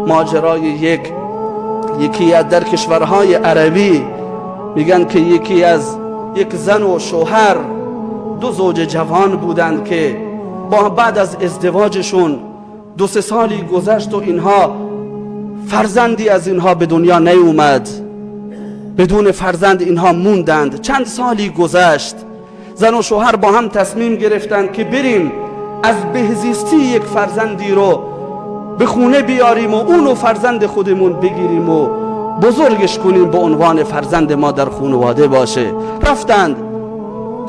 ماجرای یکی از در کشورهای عربی میگن که یک زن و شوهر، دو زوج جوان بودند که بعد از ازدواجشون 2-3 سالی گذشت و اینها فرزندی از اینها به دنیا نیومد، بدون فرزند اینها موندند. چند سالی گذشت، زن و شوهر با هم تصمیم گرفتند که بریم از بهزیستی یک فرزندی رو به خونه بیاریم و اونو فرزند خودمون بگیریم و بزرگش کنیم به عنوان فرزند ما در خانواده باشه. رفتند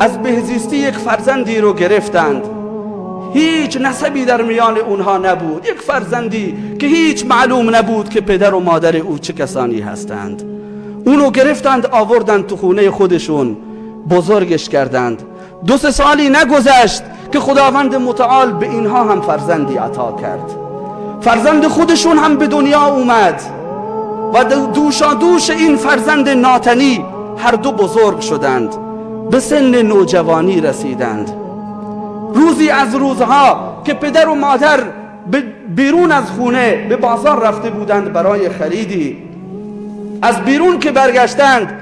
از بهزیستی یک فرزندی رو گرفتند، هیچ نسبی در میان اونها نبود، یک فرزندی که هیچ معلوم نبود که پدر و مادر او چه کسانی هستند. اونو گرفتند آوردند تو خونه خودشون، بزرگش کردند. 2-3 سالی نگذشت که خداوند متعال به اینها هم فرزندی عطا کرد. فرزند خودشون هم به دنیا اومد و دوشا دوش این فرزند ناتنی هر دو بزرگ شدند، به سن نوجوانی رسیدند. روزی از روزها که پدر و مادر بیرون از خونه به بازار رفته بودند برای خریدی، از بیرون که برگشتند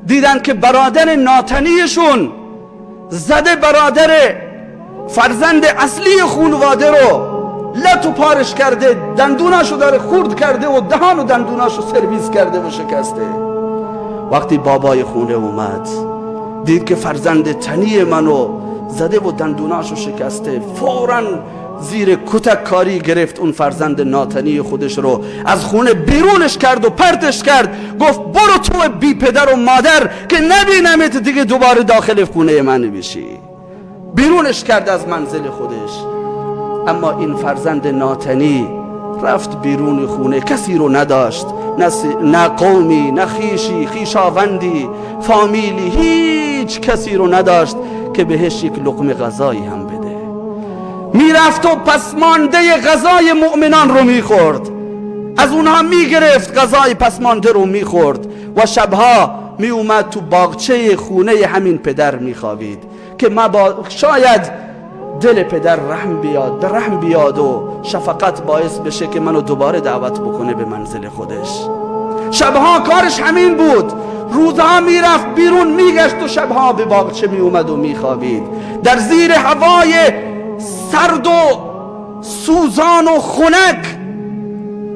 دیدند که برادر ناتنیشون زده برادر فرزند اصلی خانواده رو لط و پارش کرده، دندوناشو داره خورد کرده و دهان و دندوناشو سرویس کرده و شکسته. وقتی بابای خونه اومد دید که فرزند تنی منو زده و دندوناشو شکسته، فوراً زیر کتک کاری گرفت اون فرزند ناتنی خودش رو از خونه بیرونش کرد و پرتش کرد. گفت برو تو بی پدر و مادر که نبینمت دیگه دوباره داخل خونه من بشی. بیرونش کرد از منزل خودش. اما این فرزند ناتنی رفت بیرون خونه، کسی رو نداشت، نه قومی، نه خیشی، خیشاوندی، فامیلی، هیچ کسی رو نداشت که بهش یک لقمه غذایی هم بده. میرفت و پسمانده غذای مؤمنان رو میخورد، از اونها میگرفت غذای پسمانده رو میخورد و شبها میومد تو باغچه خونه همین پدر میخوابید که شاید دل پدر رحم بیاد و شفقت باعث بشه که منو دوباره دعوت بکنه به منزل خودش. شبها کارش همین بود، روزها میرفت بیرون میگشت و شبها به باغچه میومد و میخوابید در زیر هوای سرد و سوزان و خنک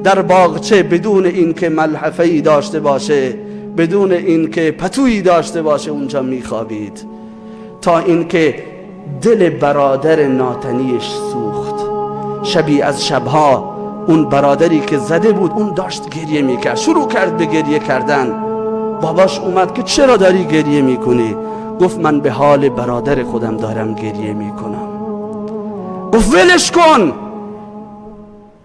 در باغچه، بدون اینکه ملحفه‌ای داشته باشه، بدون اینکه پتویی داشته باشه اونجا میخوابید، تا اینکه دل برادر ناتنیش سوخت. شبی از شبها اون برادری که زده بود اون داشت گریه میکرد، شروع کرد به گریه کردن. باباش اومد که چرا داری گریه میکنی؟ گفت من به حال برادر خودم دارم گریه میکنم. گفت ولش کن،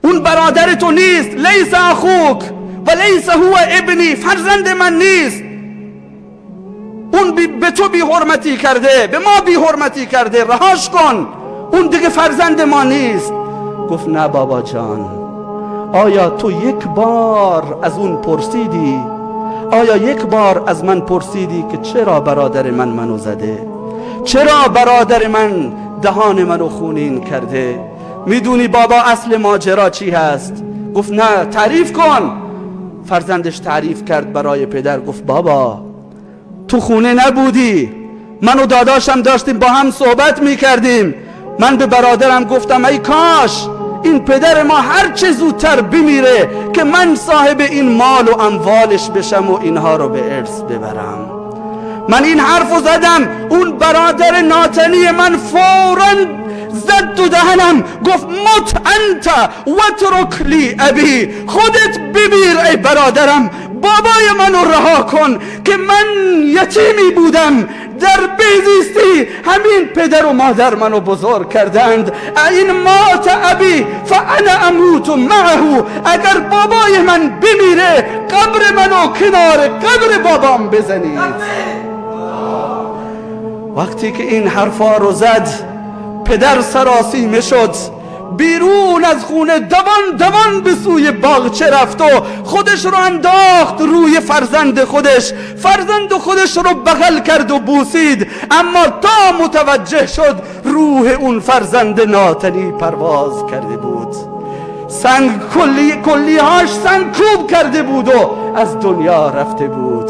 اون برادر تو نیست، لیس اخوک و لیس هو ابنی، فرزند من نیست، اون به تو بی حرمتی کرده، به ما بی حرمتی کرده، رهاش کن، اون دیگه فرزند ما نیست. گفت نه بابا جان، آیا تو یک بار از اون پرسیدی؟ آیا یک بار از من پرسیدی که چرا برادر من منو زده؟ چرا برادر من دهان منو خونین کرده؟ میدونی بابا اصل ماجرا چی هست؟ گفت نه، تعریف کن. فرزندش تعریف کرد برای پدر. گفت بابا تو خونه نبودی، من و داداشم داشتیم با هم صحبت میکردیم، من به برادرم گفتم ای کاش این پدر ما هر چه زودتر بمیره که من صاحب این مال و اموالش بشم و اینها رو به ارث ببرم. من این حرفو زدم، اون برادر ناتنی من فوراً زد تو دهنم، گفت مت انت واترک لی ابی، خودت بمیر ای برادرم، بابای منو رها کن که من یتیمی بودم، در بهزیستی همین پدر و مادر منو بزرگ کردند. این مات ابی فانا اموت معه، اگر بابای من بمیره قبر منو کنار قبر بابام بزنید. وقتی که این حرفا رو زد پدر سراسیمه شد، بیرون از خونه دوان به سوی باغچه رفت و خودش رو انداخت روی فرزند خودش رو بغل کرد و بوسید. اما تا متوجه شد روح اون فرزند ناتنی پرواز کرده بود. سنگ کلیهاش سنگکوب کرده بود و از دنیا رفته بود.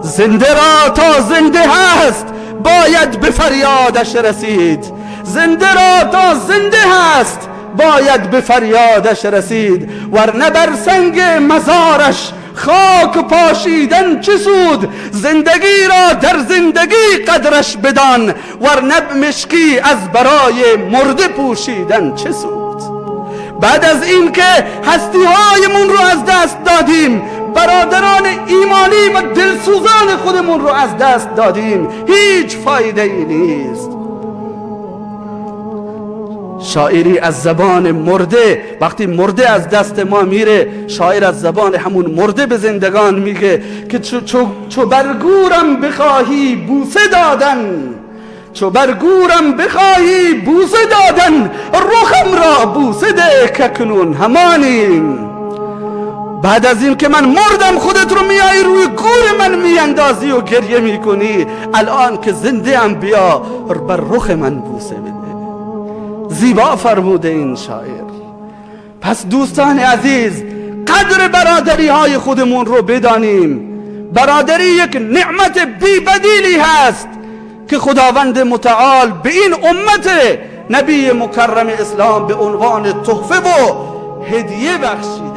زنده را تا زنده هست باید به فریادش رسید، زنده را تا زنده هست باید به فریادش رسید، ورنه بر سنگ مزارش خاک پاشیدن چه سود؟ زندگی را در زندگی قدرش بدان، ورنه مشکی از برای مرده پوشیدن چه سود؟ بعد از این که هستی هایمون رو از دست دادیم، برادران ایمانی و دلسوزان خودمون رو از دست دادیم، هیچ فایده ای نیست. شاعری از زبان مرده، وقتی مرده از دست ما میره، شاعر از زبان همون مرده به زندگان میگه که چو برگورم بخواهی بوسه دادن، چو برگورم بخواهی بوسه دادن، رخم را بوسه ده که کنون همانیم. بعد از این که من مردم خودت رو میایی روی گور من میاندازی و گریه میکنی، الان که زنده ام بیا بر رخ من بوسه بده. زیبا فرموده این شاعر. پس دوستان عزیز، قدر برادری های خودمون رو بدانیم. برادری یک نعمت بی بدیلی هست که خداوند متعال به این امت نبی مکرم اسلام به عنوان تحفه و هدیه بخشید.